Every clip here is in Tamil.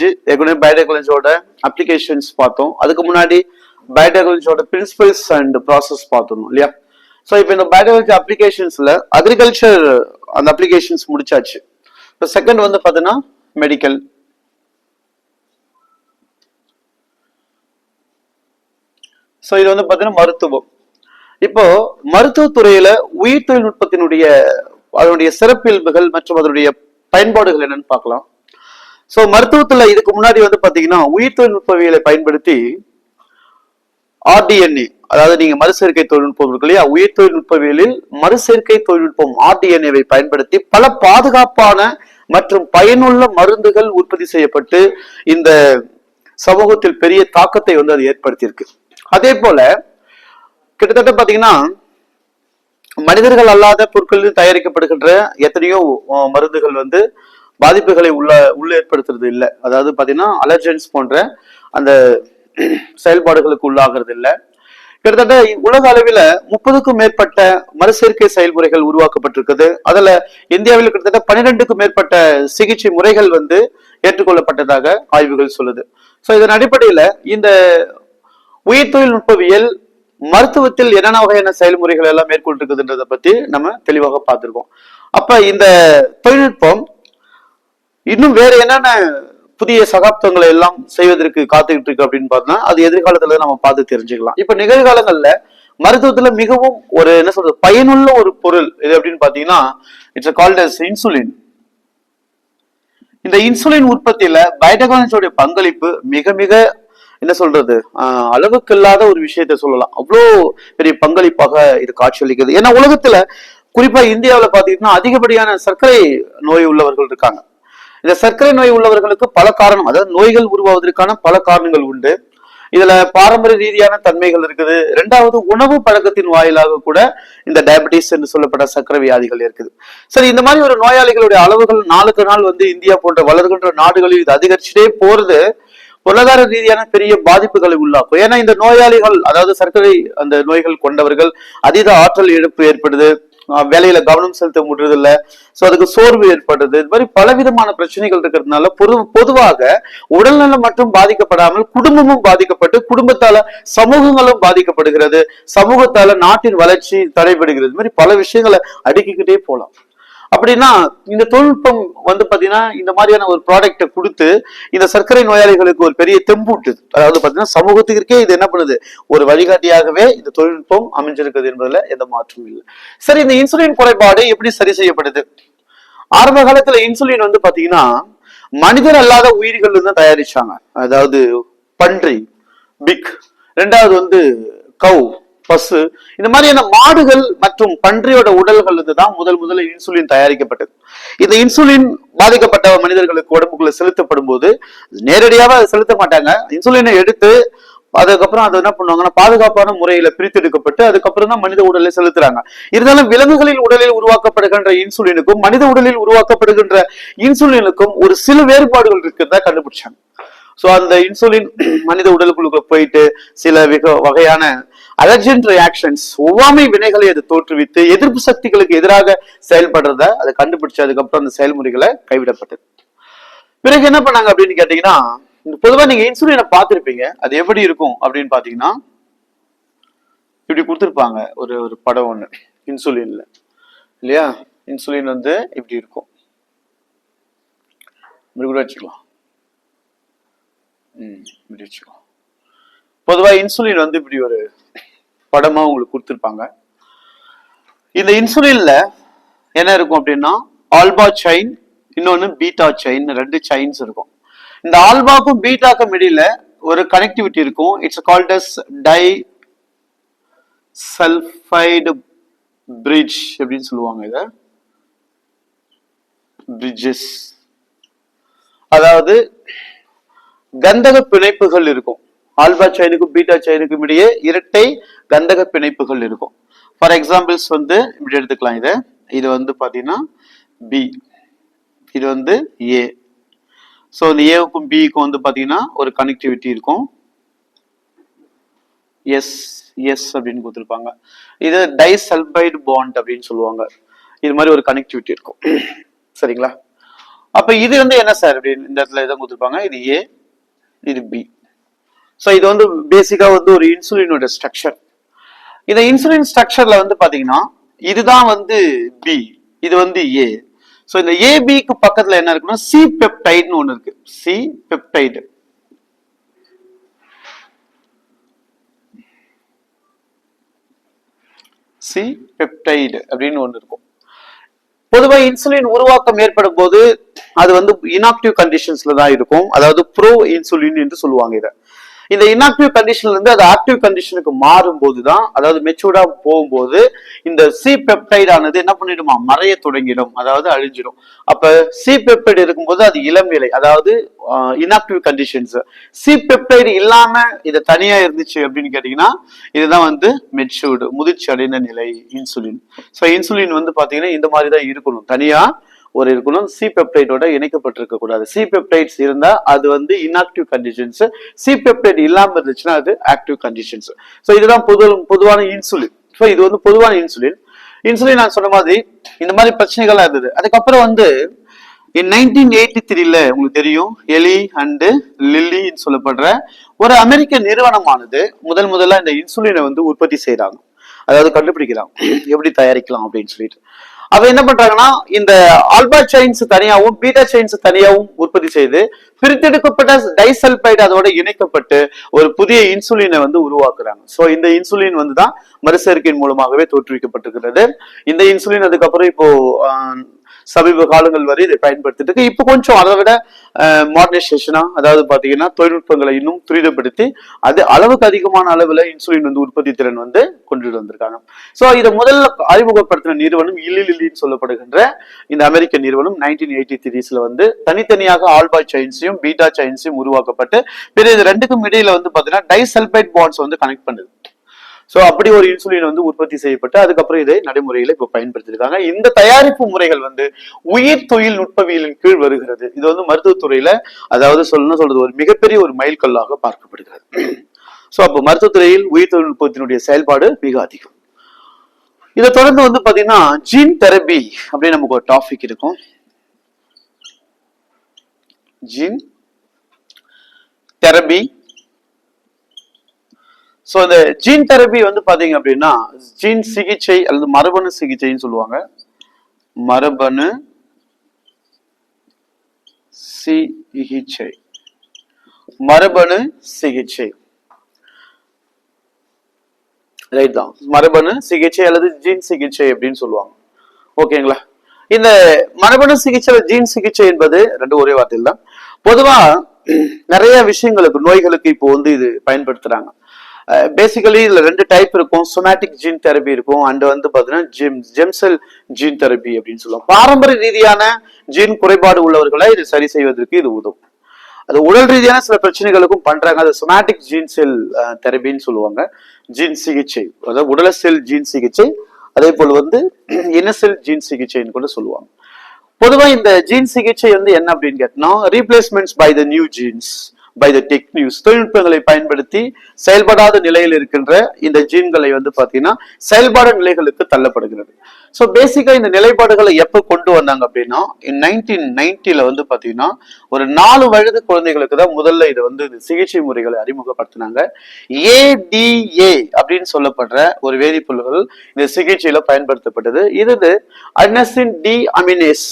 பயோடெக்னாலஜி, ஏற்கனவே பயோடெக்னாலஜியோட அப்ளிகேஷன்ஸ் பார்த்தோம். அதுக்கு முன்னாடி பயோடெக்னாலஜியோட பிரின்சிபல்ஸ் அண்ட் ப்ராசஸ் பார்த்தோம் இல்லையா? ஸோ இப்போ இந்த பயோடெக்னாலஜி அப்ளிகேஷன்ஸ்ல அக்ரிகல்ச்சர் அந்த அப்ளிகேஷன்ஸ் முடிச்சாச்சு. இப்போ செகண்ட் வந்து பார்த்தீங்கன்னா மெடிக்கல். ஸோ இது வந்து பார்த்தீங்கன்னா மருத்துவம். இப்போ மருத்துவத்துறையில உயிர் தொழில்நுட்பத்தினுடைய அதனுடைய சிறப்பியல்புகள் மற்றும் அதனுடைய பயன்பாடுகள் என்னன்னு பார்க்கலாம். சோ மருத்துவத்துல இதுக்கு முன்னாடி வந்து பாத்தீங்கன்னா உயிர் தொழில்நுட்பவியலை பயன்படுத்தி ஆர்டிஎன்ஏ, அதாவது நீங்க மறுசேர்க்கை தொழில்நுட்பம் இருக்கு இல்லையா, உயிர் தொழில்நுட்பவியலில் மறுசேர்க்கை தொழில்நுட்பம் ஆர்டிஎன்ஏவை பயன்படுத்தி பல பாதுகாப்பான மற்றும் பயனுள்ள மருந்துகள் உற்பத்தி செய்யப்பட்டு இந்த சமூகத்தில் பெரிய தாக்கத்தை வந்து அது ஏற்படுத்தியிருக்கு. அதே போல கிட்டத்தட்ட பாத்தீங்கன்னா மனிதர்கள் அல்லாத பொருட்களில் தயாரிக்கப்படுகின்ற எத்தனையோ மருந்துகள் வந்து பாதிப்புகளை உள்ள ஏற்படுத்துறது இல்லை. அதாவது பாத்தீங்கன்னா அலர்ஜென்ஸ் போன்ற அந்த செயல்பாடுகளுக்கு உள்ளாகிறது இல்லை. கிட்டத்தட்ட உலக அளவில் 30க்கும் மேற்பட்ட மறுசேர்க்கை செயல்முறைகள் உருவாக்கப்பட்டிருக்குது. அதுல இந்தியாவில் கிட்டத்தட்ட 12க்கும் மேற்பட்ட சிகிச்சை முறைகள் வந்து ஏற்றுக்கொள்ளப்பட்டதாக ஆய்வுகள் சொல்லுது. சோ இதன் அடிப்படையில இந்த உயிர் தொழில்நுட்பவியல் மருத்துவத்தில் என்னென்ன வகையான செயல்முறைகள் எல்லாம் மேற்கொண்டிருக்குதுன்றதை பத்தி நம்ம தெளிவாக பார்த்திருக்கோம். அப்ப இந்த தொழில்நுட்பம் இன்னும் வேற என்னென்ன புதிய சகாப்தங்களை எல்லாம் செய்வதற்கு காத்துக்கிட்டு இருக்கு அப்படின்னு பார்த்தா அது எதிர்காலத்துல நம்ம பார்த்து தெரிஞ்சுக்கலாம். இப்ப நிகழ்காலங்கள்ல மருத்துவத்துல மிகவும் ஒரு என்ன சொல்றது பயனுள்ள ஒரு பொருள் இது அப்படின்னு பாத்தீங்கன்னா இட்ஸ் கால்ட் அஸ் இன்சுலின். இந்த இன்சுலின் உற்பத்தியில பயோடெக்னாலஜியோட பங்களிப்பு மிக மிக என்ன சொல்றது அளவுக்கு இல்லாத ஒரு விஷயத்த சொல்லலாம். அவ்வளோ பெரிய பங்களிப்பாக இது காட்சியளிக்கிறது. ஏன்னா உலகத்துல குறிப்பா இந்தியாவில பாத்தீங்கன்னா அதிகப்படியான சர்க்கரை நோய் உள்ளவர்கள் இருக்காங்க. இந்த சர்க்கரை நோய் உள்ளவர்களுக்கு பல காரணம், அதாவது நோய்கள் உருவாவதற்கான பல காரணங்கள் உண்டு. இதுல பாரம்பரிய ரீதியான தன்மைகள் இருக்குது. இரண்டாவது உணவு பழக்கத்தின் வாயிலாக கூட இந்த டயபெட்டிஸ் என்று சொல்லப்பட்ட சர்க்கரை வியாதிகள் இருக்குது. சரி, இந்த மாதிரி ஒரு நோயாளிகளுடைய அளவுகள் நாளுக்கு நாள் வந்து இந்தியா போன்ற வளர்கின்ற நாடுகளில் இது அதிகரிச்சுட்டே போறது பொருளாதார ரீதியான பெரிய பாதிப்புகளை உள்ளாக்கும். ஏன்னா இந்த நோயாளிகள், அதாவது சர்க்கரை அந்த நோய்கள் கொண்டவர்கள் அதீத ஆற்றல் இழப்பு ஏற்படுது, வேலையில கவனம் செலுத்த முடியறது இல்ல, சோ அதுக்கு சோர்வு ஏற்படுது. இது மாதிரி பலவிதமான பிரச்சனைகள் இருக்கிறதுனால பொதுவாக உடல்நலம் மட்டும் பாதிக்கப்படாமல் குடும்பமும் பாதிக்கப்பட்டு குடும்பத்தால சமூகங்களும் பாதிக்கப்படுகிறது, சமூகத்தால நாட்டின் வளர்ச்சி தடைபடுகிறது. இது மாதிரி பல விஷயங்களை அடுக்கிக்கிட்டே போலாம். அப்படின்னா இந்த தொழில்நுட்பம் வந்து பாத்தீங்கன்னா இந்த மாதிரியான ஒரு ப்ராடக்டை கொடுத்து இந்த சர்க்கரை நோயாளிகளுக்கு ஒரு பெரிய தெம்பூட்டுது. அதாவது பாத்தீங்கன்னா சமூகத்திற்கே இது என்ன பண்ணுது, ஒரு வழிகாட்டியாகவே இந்த தொழில்நுட்பம் அமைஞ்சிருக்குது என்பதுல எந்த மாற்றமும் இல்லை. சரி, இந்த இன்சுலின் குறைபாடு எப்படி சரி செய்யப்படுது? ஆரம்ப காலத்துல இன்சுலின் வந்து பாத்தீங்கன்னா மனிதர் அல்லாத உயிர்கள் தான் தயாரிச்சாங்க. அதாவது பன்றி, பிக், ரெண்டாவது வந்து கவ், பசு, இந்த மாதிரியான மாடுகள் மற்றும் பன்றியோட உடல்கள் தான் முதல்ல இன்சுலின் தயாரிக்கப்பட்டது. இந்த இன்சுலின் பாதிக்கப்பட்ட மனிதர்களுக்கு உடம்புக்குள்ள செலுத்தப்படும் போது நேரடியாக செலுத்த மாட்டாங்க. இன்சுலினை எடுத்து அதுக்கப்புறம் அதை என்ன பண்ணுவாங்கன்னா பாதுகாப்பான முறையில பிரித்தெடுக்கப்பட்டு அதுக்கப்புறம் தான் மனித உடலை செலுத்துறாங்க. இருந்தாலும் விலங்குகளின் உடலில் உருவாக்கப்படுகின்ற இன்சுலினுக்கும் மனித உடலில் உருவாக்கப்படுகின்ற இன்சுலினுக்கும் ஒரு சில வேறுபாடுகள் இருக்கிறதா கண்டுபிடிச்சாங்க. சோ அந்த இன்சுலின் மனித உடலுக்குள்ள போயிட்டு சில வகையான அலர்ஜென் ரியாக்ஷன்ஸ், ஒவ்வாமை வினைகளை அது தோற்றுவித்து எதிர்ப்பு சக்திகளுக்கு எதிராக செயல்படுறத அதை கண்டுபிடிச்சு அதுக்கப்புறம் அந்த செயல்முறைகளை கைவிடப்பட்டது. பிறகு என்ன பண்ணாங்க அப்படின்னு கேட்டீங்கன்னா, பொதுவா நீங்க இன்சுலினை பார்த்திருப்பீங்க. அது எப்படி இருக்கும் அப்படின்னு பாத்தீங்கன்னா இப்படி கொடுத்துருப்பாங்க ஒரு படம் ஒண்ணு இன்சுலின்ல இல்லையா. இன்சுலின் வந்து இப்படி இருக்கும், இப்படி கூட வச்சுக்கலாம். இப்படி வச்சுக்கலாம். பொதுவா இன்சுலின் வந்து இப்படி ஒரு படமா உங்களுக்கு கொடுத்துருப்பாங்க. இந்த இன்சுலின்ல என்ன இருக்கும் அப்படின்னா ஆல்பா செயின், இன்னொன்னு பீட்டா செயின், ரெண்டு செயின்ஸ் இருக்கும். இந்த ஆல்பாக்கும் பீட்டாக்கும் இடையில ஒரு கனெக்டிவிட்டி இருக்கும். It's called as disulphide bridge அப்படின்னு சொல்லுவாங்க. இத பிரிட்ஜஸ், அதாவது கந்தக பிணைப்புகள் இருக்கும். ஆல்பா செயினுக்கும் பீட்டா செயினுக்கும் இடையே இரட்டை கந்தக பிணைப்புகள் இருக்கும். ஃபார் எக்ஸாம்பிள்ஸ் வந்து இப்படி எடுத்துக்கலாம். இது வந்து பாத்தீங்கன்னா பி, இது வந்து ஏ. சோ இந்த ஏவுக்கும் பிக்கும் வந்து பாத்தீங்கன்னா ஒரு கனெக்டிவிட்டி இருக்கும், எஸ் எஸ் அப்படின்னு கொடுத்துருப்பாங்க. இது டைசல்பைடு பாண்ட் அப்படின்னு சொல்லுவாங்க. இது மாதிரி ஒரு கனெக்டிவிட்டி இருக்கும். சரிங்களா? அப்ப இது வந்து என்ன சார் அப்படின்னு இந்த இடத்துல இதை கொடுத்துருப்பாங்க. இது ஏ, இது பி. ஸோ இது வந்து பேசிக்கா வந்து ஒரு இன்சுலினோட ஸ்ட்ரக்சர். இந்த இன்சுலின் ஸ்ட்ரக்சர்ல வந்து பாத்தீங்கன்னா இதுதான் வந்து பி, இது வந்து ஏ. ஸோ இந்த ஏபிக்கு பக்கத்துல என்ன இருக்குன்னா சி பெப்டைட்னு ஒண்ணு இருக்கு. C peptide. சி பெப்டைடு அப்படின்னு ஒண்ணு இருக்கும். பொதுவா இன்சுலின் உருவாக்கம் ஏற்படும் போது அது வந்து இன்ஆக்டிவ் கண்டிஷன்ஸ்ல தான் இருக்கும். அதாவது ப்ரோ இன்சுலின் என்று சொல்லுவாங்க இதை. இந்த இன்ஆக்டிவ் கண்டிஷன்ல இருந்து அது ஆக்டிவ் கண்டிஷனுக்கு மாறும் போதுதான், அதாவது மெச்சூர்டா போகும்போது இந்த சி பெப்டைட் ஆனது என்ன பண்ணிடுமா, மறைய தொடங்கிடும், அதாவது அழிஞ்சிடும். அப்ப சி பெப்டைட் இருக்கும்போது அது இளம் நிலை, அதாவது இன்ஆக்டிவ் கண்டிஷன்ஸ். சி பெப்டைட் இல்லாம இது தனியா இருந்துச்சு அப்படின்னு கேட்டீங்கன்னா இதுதான் வந்து மெச்சூர்டு, முதிர்ச்சி அடைந்த நிலை இன்சுலின். ஸோ இன்சுலின் வந்து பாத்தீங்கன்னா இந்த மாதிரி தான் இருக்கணும், தனியா ஒரு இருக்கணும். சி பெப்டைடோட இணைக்கப்பட்டிருக்க கூடாது. சி பெப்டைட்ஸ் இருந்தா அது வந்து இன்ஆக்டிவ் கண்டிஷன்ஸ், சி பெப்டைட் இல்லாம இருந்துச்சுன்னா அது ஆக்டிவ் கண்டிஷன்ஸ். ஸோ இதுதான் பொதுவான இன்சுலின். ஸோ இது வந்து பொதுவான இன்சுலின். இன்சுலின் நான் சொன்ன மாதிரி இந்த மாதிரி பிரச்சனைகள்லாம் இருந்தது. அதுக்கப்புறம் வந்து 1983ல உங்களுக்கு தெரியும் எலி அண்ட் லில்லின்னு சொல்லப்படுற ஒரு அமெரிக்க நிறுவனமானது முதல்ல இந்த இன்சுலினை வந்து உற்பத்தி செய்யறாங்க, அதாவது கண்டுபிடிக்கிறாங்க எப்படி தயாரிக்கலாம் அப்படின்னு சொல்லிட்டு. அவ என்ன பண்றாங்கன்னா இந்த ஆல்பா செயின்ஸ் தனியாவும் பீட்டா செயின்ஸ் தனியாவும் உற்பத்தி செய்து பிரித்தெடுக்கப்பட்ட டைசல்பைடு அதோட இணைக்கப்பட்டு ஒரு புதிய இன்சுலினை வந்து உருவாக்குறாங்க. சோ இந்த இன்சுலின் வந்து தான் மறுசேர்க்கையின் மூலமாகவே தோற்றுவிக்கப்பட்டிருக்கிறது. இந்த இன்சுலின் அதுக்கப்புறம் இப்போ சமீப காலங்கள் வரை இதை பயன்படுத்திட்டு இருக்கு. இப்போ கொஞ்சம் அதை விட மாடர்னைசேஷனா, அதாவது பாத்தீங்கன்னா தொழில்நுட்பங்களை இன்னும் துரிதப்படுத்தி அது அளவுக்கு அதிகமான அளவுல இன்சுலின் வந்து உற்பத்தி திறன் வந்து கொண்டு வந்திருக்காங்க. சோ இதை முதல்ல அறிமுகப்படுத்தின நிறுவனம் இலிலின்னு சொல்லப்படுகின்ற இந்த அமெரிக்க நிறுவனம் 1983 வந்து தனித்தனியாக ஆல்பா செயின்ஸையும் பீட்டா செயின்ஸையும் உருவாக்கப்பட்டு பிறகு இது ரெண்டுக்கும் இடையில வந்து பாத்தீங்கன்னா டைசல்பைட் பாண்ட்ஸ் வந்து கனெக்ட் பண்ணுது. சோ அப்படி ஒரு இன்சுலின் வந்து உற்பத்தி செய்யப்பட்டு அதுக்கப்புறம் இதை நடைமுறையில இப்ப பயன்படுத்திருக்காங்க. இந்த தயாரிப்பு முறைகள் வந்து உயிர் தொழில்நுட்பவியலின் கீழ் வருகிறது. இது வந்து மருத்துவத்துறையில, அதாவது சொல்றது ஒரு மிகப்பெரிய ஒரு மைல்கல்லாக பார்க்கப்படுகிறது. சோ அப்போ மருத்துவத்துறையில் உயிர் தொழில்நுட்பத்தினுடைய செயல்பாடு மிக அதிகம். இதை தொடர்ந்து வந்து பாத்தீங்கன்னா ஜீன் தெரபி அப்படின்னு நமக்கு ஒரு டாபிக் இருக்கும். Gene therapy. சோ இந்த ஜீன் தெரபி வந்து பாத்தீங்க அப்படின்னா ஜீன் சிகிச்சை அல்லது மரபணு சிகிச்சைன்னு சொல்லுவாங்க. மரபணு சிகிச்சை, மரபணு சிகிச்சை, ரைட் தான். மரபணு சிகிச்சை அல்லது ஜீன் சிகிச்சை அப்படின்னு சொல்லுவாங்க. ஓகேங்களா? இந்த மரபணு சிகிச்சை ஜீன் சிகிச்சை என்பது ரெண்டு ஒரே வார்த்தையில் தான். பொதுவா நிறைய விஷயங்களுக்கு, நோய்களுக்கு இப்போ வந்து இது பயன்படுத்துறாங்க. பேசிக்கலி இதுல ரெண்டு டைப் இருக்கும். சொமேட்டிக் ஜீன் தெரபி இருக்கும் அண்ட் வந்து பாத்தீங்கன்னா ஜெம்செல் ஜீன் தெரபி அப்படின்னு சொல்லுவாங்க. பாரம்பரிய ரீதியான ஜீன் குறைபாடு உள்ளவர்களை இது சரி செய்வதற்கு இது உதவும். அது உடல் ரீதியான சில பிரச்சனைகளுக்கும் பண்றாங்க. அது சொமேட்டிக் ஜீன் செல் தெரபின்னு சொல்லுவாங்க. ஜீன் சிகிச்சை, அதாவது உடல செல் ஜீன் சிகிச்சை, அதே போல் வந்து இனசெல் ஜீன் சிகிச்சைன்னு கூட சொல்லுவாங்க. பொதுவா இந்த ஜீன் சிகிச்சை வந்து என்ன அப்படின்னு கேட்டோம்னா replacements by the new genes by the techniques, தொழில்நுட்பங்களை பயன்படுத்தி செயல்படாத நிலையில் இருக்கின்ற இந்த ஜீன்களை வந்து பாத்தீங்கன்னா செயல்பாடு நிலைகளுக்கு தள்ளப்படுகிறது. ஸோ பேசிக்கா இந்த நிலைப்பாடுகளை எப்ப கொண்டு வந்தாங்க அப்படின்னா 1990ல வந்து பாத்தீங்கன்னா ஒரு 4 வயது குழந்தைகளுக்கு தான் முதல்ல இதை வந்து சிகிச்சை முறைகளை அறிமுகப்படுத்தினாங்க. ADA அப்படின்னு சொல்லப்படுற ஒரு வேதிப்பொருள்கள் இந்த சிகிச்சையில பயன்படுத்தப்பட்டது. இது அடினோசின் டி அமினேஸ்,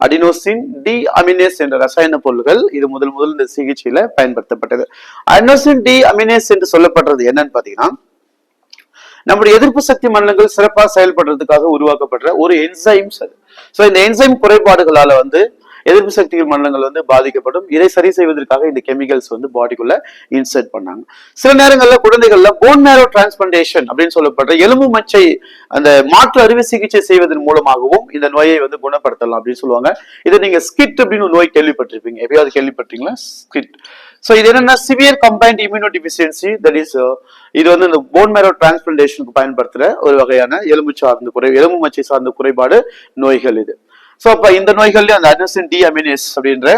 அடினோசின் டி அமினேஸ் என்ற ரசாயன பொருள்கள் இது முதல் இந்த சிகிச்சையில பயன்படுத்தப்பட்டது. அடினோசின் டி அமினேஸ் என்று சொல்லப்படுறது என்னன்னு பாத்தீங்கன்னா நம்முடைய எதிர்ப்பு சக்தி மண்டலங்கள் சிறப்பாக செயல்படுறதுக்காக உருவாக்கப்படுற ஒரு என்சைம்ஸ் அது. சோ இந்த என்சைம் குறைபாடுகளால வந்து எதிர்ப்பு சக்தி மண்டலங்கள் வந்து பாதிக்கப்படும். இதை சரி செய்வதற்காக இந்த கெமிக்கல்ஸ் வந்து பாடிக்குள்ள இன்சர்ட் பண்ணாங்க. சில நேரங்கள்ல குழந்தைகள்ல போன் மேரோ டிரான்ஸ்பிளான்டேஷன் அப்படின்னு சொல்லப்படுற எலும்பு மச்சை அந்த மாற்று அறுவை சிகிச்சை செய்வதன் மூலமாகவும் இந்த நோயை வந்து குணப்படுத்தலாம் அப்படின்னு சொல்லுவாங்க. இது நீங்க ஸ்கிட் அப்படின்னு நோய் கேள்விப்பட்டிருப்பீங்க, எப்பயாவது கேள்விப்பட்டீங்களா? ஸ்கிட். சோ இது என்னன்னா severe combined immuno deficiency, that is இது வந்து இந்த போன் மேரோ டிரான்ஸ்பிளான்டேஷனுக்கு பயன்படுத்துற ஒரு வகையான எலும்பு மச்சை சார்ந்த குறைபாடு நோய்கள் இது. சோ அப்ப இந்த நோய்கள்ல அந்த அடினோசின் டி அமினேஸ் அப்படின்ற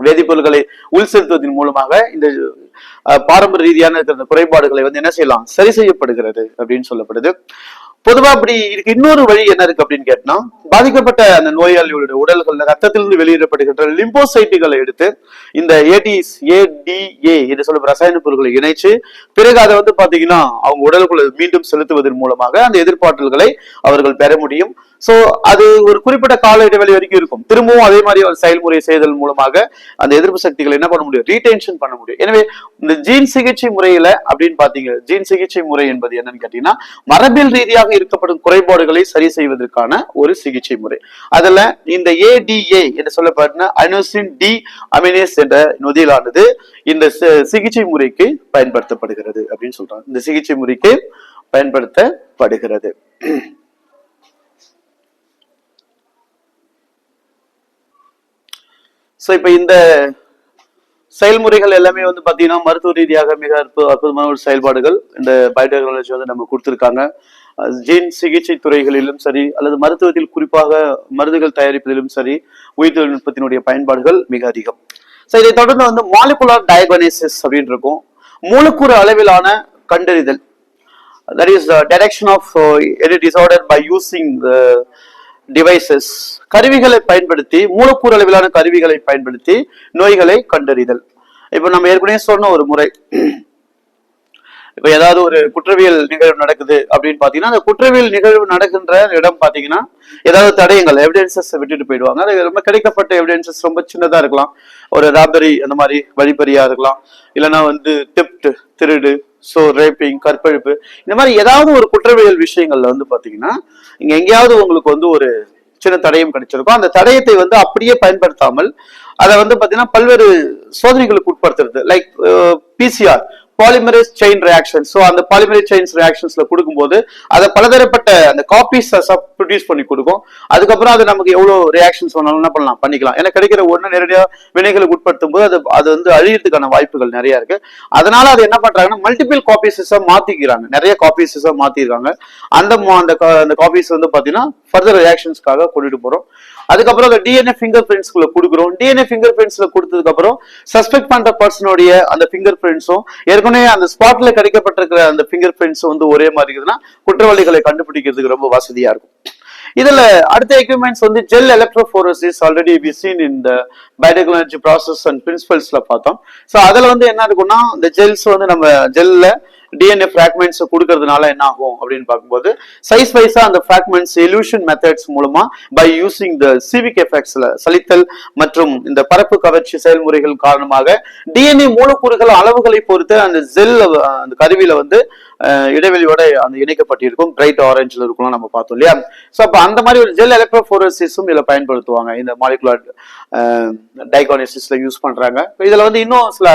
வேதிப்பொருட்களை உள் செலுத்துவதன் மூலமாக இந்த பாரம்பரிய ரீதியான குறைபாடுகளை வந்து என்ன செய்யலாம், சரி செய்யப்படுகிறது அப்படின்னு சொல்லப்படுது. பொதுவா அப்படி இதுக்கு இன்னொரு வழி என்ன இருக்கு அப்படின்னு கேட்டா, பாதிக்கப்பட்ட அந்த நோயாளிகளுடைய உடல்கள்ல ரத்தத்திலிருந்து வெளியிடப்படுகின்ற லிம்போசைட்டுகளை எடுத்து இந்த ஏடிஏ என்று சொல்லும் ரசாயன பொருட்களை இணைச்சு பிறகு அதை வந்து பாத்தீங்கன்னா அவங்க உடலுக்குள்ள மீண்டும் செலுத்துவதன் மூலமாக அந்த எதிர்ப்பாற்றல்களை அவர்கள் பெற முடியும். சோ அது ஒரு குறிப்பிட்ட கால இடைவெளி வரைக்கும் இருக்கும். திரும்பவும் அதே மாதிரி ஒரு செயல்முறை செய்தல் மூலமாக அந்த எதிர்ப்பு சக்திகளை என்ன பண்ண முடியும், ரீடென்ஷன் பண்ண முடியும். எனவே இந்த ஜீன் சிகிச்சை முறையில அப்படின்னு பாத்தீங்க, ஜீன் சிகிச்சை முறை என்பது என்னன்னு கேட்டீங்கன்னா மரபியல் ரீதியாக இருக்கப்படும் குறைபாடுகளை சரி செய்வதற்கான ஒரு சிகிச்சை முறை. அதுல இந்த ஏடிஏ என்று சொல்லப்பட்ட அனோசின் டி அமினேஸ் என்ற நொதியிலானது இந்த சிகிச்சை முறைக்கு பயன்படுத்தப்படுகிறது அப்படின்னு சொல்றாங்க. இந்த சிகிச்சை முறைக்கு பயன்படுத்தப்படுகிறது. சோ இப்ப இந்த செயல்முறைகள் எல்லாமே வந்து பாத்தீங்கன்னா மருத்துவ ரீதியாக மிக அற்புதமான ஒரு செயல்பாடுகள் இந்த பயோடெக்னாலஜி வந்து நம்ம கொடுத்திருக்காங்க. ஜீன் சிகிச்சை துறைகளிலும் சரி அல்லது மருத்துவத்தில் குறிப்பாக மருந்துகள் தயாரிப்பதிலும் சரி உயிர் தொழில்நுட்பத்தினுடைய பயன்பாடுகள் மிக அதிகம். சோ இதை தொடர்ந்து வந்து மாலிகுலர் டயக்னோசிஸ் அப்படின்னு இருக்கும். மூலக்கூறு அளவிலான கண்டறிதல், that is the detection of any disorder by using the devices, கருவிகளை பயன்படுத்தி மூலக்கூறு அளவிலான கருவிகளை பயன்படுத்தி நோய்களை கண்டறிதல். இப்ப நம்ம ஏற்கனவே சொன்ன ஒரு முறை, இப்ப ஏதாவது ஒரு குற்றவியல் நிகழ்வு நடக்குது அப்படின்னு பாத்தீங்கன்னா அந்த குற்றவியல் நிகழ்வு நடக்கின்ற இடம் பாத்தீங்கன்னா ஏதாவது தடயங்கள் எவிடன்சஸ் விட்டுட்டு போயிடுவாங்க. அது ரொம்ப கிடைக்கப்பட்ட எவிடன்சஸ் ரொம்ப சின்னதா இருக்கலாம், ஒரு ராபரி அந்த மாதிரி வழிப்பறியா இருக்கலாம், இல்லைன்னா வந்து திப்ட் திருடு, சோ ரேப்பிங் கற்பழிப்பு, இந்த மாதிரி ஏதாவது ஒரு குற்றவியல் விஷயங்கள்ல வந்து பாத்தீங்கன்னா இங்க எங்கேயாவது உங்களுக்கு வந்து ஒரு சின்ன தடயம் கிடைச்சிருக்கும். அந்த தடயத்தை வந்து அப்படியே பயன்படுத்தாமல் அதை வந்து பாத்தீங்கன்னா பல்வேறு சோதனைகளுக்கு உட்படுத்துறது, like PCR polymerase chain reaction. So அந்த பாலிமரேஸ் செயின் ரியாக்ஷன்ஸ்ல கொடுக்கும்போது அதை பலதரப்பட்ட அந்த காப்பீஸ் ப்ரொடியூஸ் பண்ணி கொடுக்கும். அதுக்கப்புறம் அது நமக்கு எவ்வளவு ரியாக்ஷன்ஸ் வேணாலும் என்ன பண்ணலாம் பண்ணிக்கலாம். ஏன்னா கிடைக்கிற ஒண்ணு நேரடியாக வினைகளுக்கு உட்படுத்தும் போது அது வந்து அழியறதுக்கான வாய்ப்புகள் நிறைய இருக்கு. அதனால அது என்ன பண்றாங்கன்னா மல்டிபிள் காப்பீஸா மாத்திக்கிறாங்க, நிறைய காப்பீஸா மாத்திருக்காங்க. அந்த காப்பீஸ் வந்து பாத்தீங்கன்னா ஃபர்தர் ரியாக்ஷன்ஸ்க்காக கொண்டுட்டு போறோம். அதுக்கப்புறம் அந்த டிஎன்ஏ ஃபிங்கர் பிரிண்ட்ஸ்குள்ள கொடுக்குறோம். டிஎன்ஏ ஃபிங்கர் பிரிண்ட்ஸ்ல கொடுத்ததுக்கு அப்புறம் சஸ்பெக்ட் பண்ற பர்சனுடைய அந்த ஃபிங்கர் பிரிண்ட்ஸும் ஏற்கனவே அந்த ஸ்பாட்ல கிடைக்கப்பட்டிருக்கிற அந்த ஃபிங்கர் பிரிண்ட்ஸும் வந்து ஒரே மாதிரி இருக்குதுன்னா குற்றவாளிகளை கண்டுபிடிக்கிறதுக்கு ரொம்ப வசதியா இருக்கும். இதுல அடுத்த எக்யூப்மெண்ட்ஸ் வந்து gel electrophoresis, already we seen in the biotechnology process and பிரின்சிபல்ஸ்ல பார்த்தோம். ஸோ அதுல வந்து என்ன இருக்கும்னா இந்த ஜெல்ஸ் வந்து நம்ம ஜெல்ல டிஎன்ஏ ஃபிராக்மெண்ட்ஸ் கொடுக்கறதுனால என்ன ஆகும் அப்படின்னு பார்க்கும்போது சைஸ் வைஸா அந்த ஃபிராக்மெண்ட்ஸ் எல்யூஷன் மெத்தட்ஸ் மூலமா பை யூசிங் த சிவிக் எஃபெக்ட்ஸ்ல சலித்தல் மற்றும் இந்த பரப்பு கவர்ச்சி செயல்முறைகள் காரணமாக டிஎன்ஏ மூலக்கூறுகள் அளவுகளை பொறுத்து அந்த ஜெல் அந்த கருவியில வந்து இடைவெளியோட அந்த இணைக்கப்பட்டிருக்கும். பிரைட் ஆரஞ்சுல இருக்கும் நம்ம பார்த்தோம் இல்லையா. சோ அப்ப அந்த மாதிரி ஒரு ஜெல் எலக்ட்ரோஃபோரசிஸும் இதுல பயன்படுத்துவாங்க, இந்த மாலிகுலர் டயக்னோசிஸ்ல யூஸ் பண்றாங்க. இதுல வந்து இன்னும் சில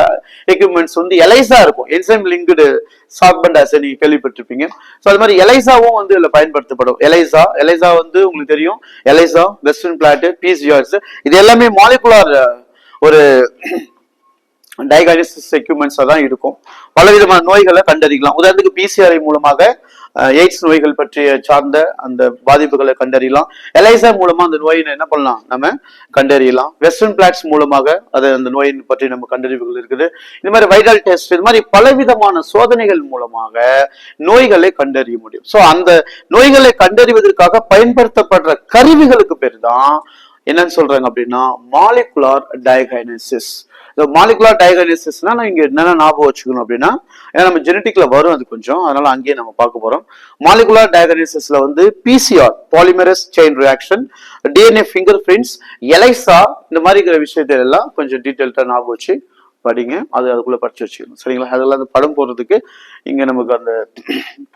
எக்யூப்மெண்ட்ஸ் வந்து எலைசா இருக்கும், என்சைம் லிங்க்டு சார்பண்ட் அசே நீங்க கேள்விப்பட்டிருப்பீங்க. சோ அது மாதிரி எலைசாவும் வந்து இதுல பயன்படுத்தப்படும். எலைசா வந்து உங்களுக்கு தெரியும், எலைசா, வெஸ்டர்ன் பிளாட், பிசிஆர்ஸ், இது எல்லாமே மாலிகுலர் ஒரு டயக்னோசிஸ் எக்யூப்மெண்ட்ஸா தான் இருக்கும். பலவிதமான நோய்களை கண்டறியலாம். உதாரணத்துக்கு பிசிஆர் மூலமாக எய்ட்ஸ் நோய்கள் பற்றிய சார்ந்த அந்த பாதிப்புகளை கண்டறியலாம். எலைசா மூலமா அந்த நோயை என்ன பண்ணலாம், நம்ம கண்டறியலாம். வெஸ்டர்ன் பிளாட்ஸ் மூலமாக அது அந்த நோயின் பற்றி நம்ம கண்டறிவுகள் இருக்குது. இந்த மாதிரி வைரல் டெஸ்ட், இது மாதிரி பலவிதமான சோதனைகள் மூலமாக நோய்களை கண்டறிய முடியும். சோ அந்த நோய்களை கண்டறிவதற்காக பயன்படுத்தப்படுற கருவிகளுக்கு பேர் தான் என்னன்னு சொல்றாங்க அப்படின்னா மாலிகுலர் டயக்னோசிஸ். மாலிகுலர் டயக்னோசிஸ்னா இங்க என்னென்ன ஞாபகம் வச்சுக்கணும் அப்படின்னா, ஏன்னா நம்ம ஜெனட்டிக்ல வரும் அது கொஞ்சம், அதனால அங்கேயே நம்ம பார்க்க போறோம். மாலிகுலர் டயக்னோசிஸ்ல வந்து PCR polymerase chain reaction, DNA fingerprints, ELISA, இந்த மாதிரி இருக்கிற விஷயத்தை எல்லாம் கொஞ்சம் டீட்டெயில்டா ஞாபகம் வச்சு படிங்க. அதுக்குள்ள படிச்சு வச்சுக்கணும், சரிங்களா. அதெல்லாம் அந்த படம் போடுறதுக்கு இங்க நமக்கு அந்த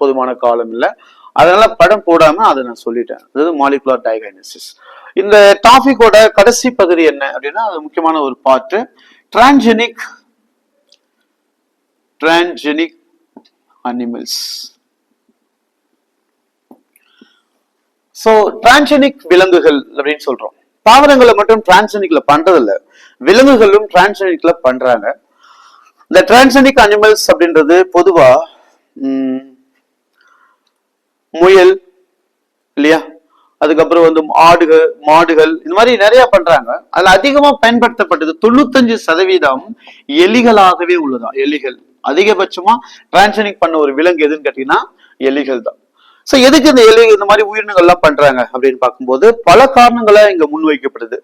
போதுமான காலம் இல்லை, அதனால படம் போடாம அதை நான் சொல்லிட்டேன். அதாவது மாலிகுலர் டயக்னோசிஸ். இந்த டாபிக்கோட கடைசி பகுதி என்ன அப்படின்னா, அது முக்கியமான ஒரு part, transgenic animals. So transgenic விலங்குகள் அப்படின்னு சொல்றோம். தாவரங்களை மட்டும் டிரான்ஜெனிக்ல பண்றது இல்ல, விலங்குகளும் டிரான்ஜெனிக்ல பண்றாங்க. இந்த டிரான்ஜெனிக் அனிமல்ஸ் அப்படின்றது பொதுவா முயல் இல்லையா, அதுக்கப்புறம் வந்து மாடுகள், இந்த மாதிரி நிறைய பண்றாங்க. அதுல அதிகமா பயன்படுத்தப்பட்டது 95% எலிகளாகவே உள்ளதா. எலிகள் அதிகபட்சமா டிரான்ஜெனிக் பண்ண ஒரு விலங்கு எதுன்னு கேட்டீங்கன்னா எலிகள் தான். சோ எதுக்கு இந்த மாதிரி உயிரினங்கள் எல்லாம் பண்றாங்க அப்படின்னு பார்க்கும்போது பல காரணங்களை இங்க முன்வைக்கப்படுது.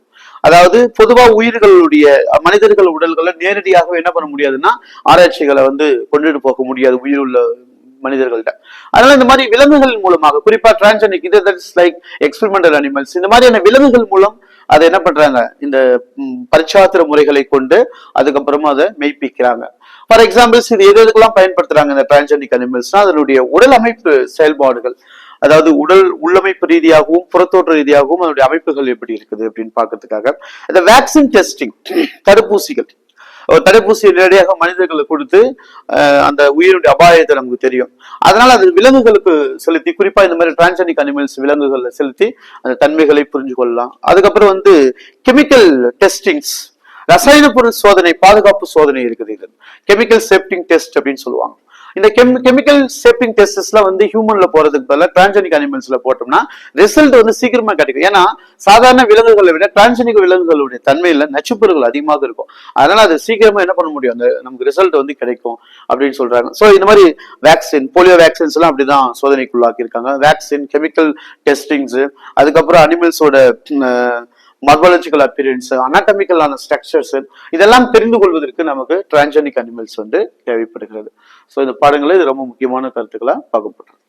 அதாவது பொதுவா உயிர்களுடைய மனிதர்கள் உடல்களை நேரடியாக என்ன பண்ண முடியாதுன்னா ஆராய்ச்சிகளை வந்து கொண்டுட்டு போக முடியாது உயிர் உள்ள மனிதர்கள்ட்ட. அதனால இந்த மாதிரி விலங்குகள் மூலமாக குறிப்பா டிரான்ஜெனிக் இது லைக் எக்ஸ்பெரிமெண்டல் அனிமல்ஸ் இந்த மாதிரியான விலங்குகள் மூலம் அதை என்ன பண்றாங்க இந்த பரிச்சாத்திர முறைகளை கொண்டு அதுக்கப்புறமா அதை மெய்ப்பிக்கிறாங்க. ஃபார் எக்ஸாம்பிள்ஸ் இது எதுக்கெல்லாம் பயன்படுத்துறாங்க இந்த டிரான்ஜெனிக் அனிமல்ஸ்னா அதனுடைய உடல் அமைப்பு செயல்பாடுகள், அதாவது உடல் உள்ளமைப்பு ரீதியாகவும் புறத்தோற்ற ரீதியாகவும் அதனுடைய அமைப்புகள் எப்படி இருக்குது அப்படின்னு பாக்குறதுக்காக இந்த வேக்சின் டெஸ்டிங் தடுப்பூசிகள் தடுப்பூசி நேரடியாக மனிதர்களை கொடுத்து அந்த உயிருடைய அபாயத்தை நமக்கு தெரியும். அதனால அது விலங்குகளுக்கு செலுத்தி குறிப்பா இந்த மாதிரி டிரான்ஜெனிக் அனிமல்ஸ் விலங்குகளை செலுத்தி அந்த தன்மைகளை புரிஞ்சு கொள்ளலாம். அதுக்கப்புறம் வந்து கெமிக்கல் டெஸ்டிங்ஸ் ரசாயன பொருள் சோதனை பாதுகாப்பு சோதனை இருக்குது. இது கெமிக்கல் சேஃப்டி டெஸ்ட் அப்படின்னு சொல்லுவாங்க. இந்த கெமிக்கல் சேஃப்டி டெஸ்ட்ஸ்லாம் வந்து ஹியூமன்ல போறதுக்கு பதிலாக டிரான்ஜெனிக் அனிமல்ஸ்ல போட்டோம்னா ரிசல்ட் வந்து சீக்கிரமா கிடைக்கும். ஏன்னா சாதாரண விலங்குகளை விட டிரான்ஜெனிக் விலங்குகளுடைய தன்மையில நச்சுப்பொருட்கள் அதிகமாக இருக்கும். அதனால அது சீக்கிரமா என்ன பண்ண முடியும், அந்த நமக்கு ரிசல்ட் வந்து கிடைக்கும் அப்படின்னு சொல்றாங்க. சோ இந்த மாதிரி வேக்சின் போலியோ வேக்சின்ஸ் எல்லாம் அப்படிதான் சோதனைக்குள்ளாக்கி இருக்காங்க. வேக்சின் கெமிக்கல் டெஸ்டிங்ஸ் அதுக்கப்புறம் அனிமல்ஸோட மார்பாலஜிக்கல் அப்பியரன்ஸ் அனாட்டமிக்கலான ஸ்ட்ரக்சர்ஸ் இதெல்லாம் தெரிந்து கொள்வதற்கு நமக்கு டிரான்ஜெனிக் அனிமல்ஸ் வந்து தேவைப்படுகிறது. ஸோ இந்த பாடங்களில் இது ரொம்ப முக்கியமான கருத்துக்களா பார்க்கப்பட்டிருக்கு.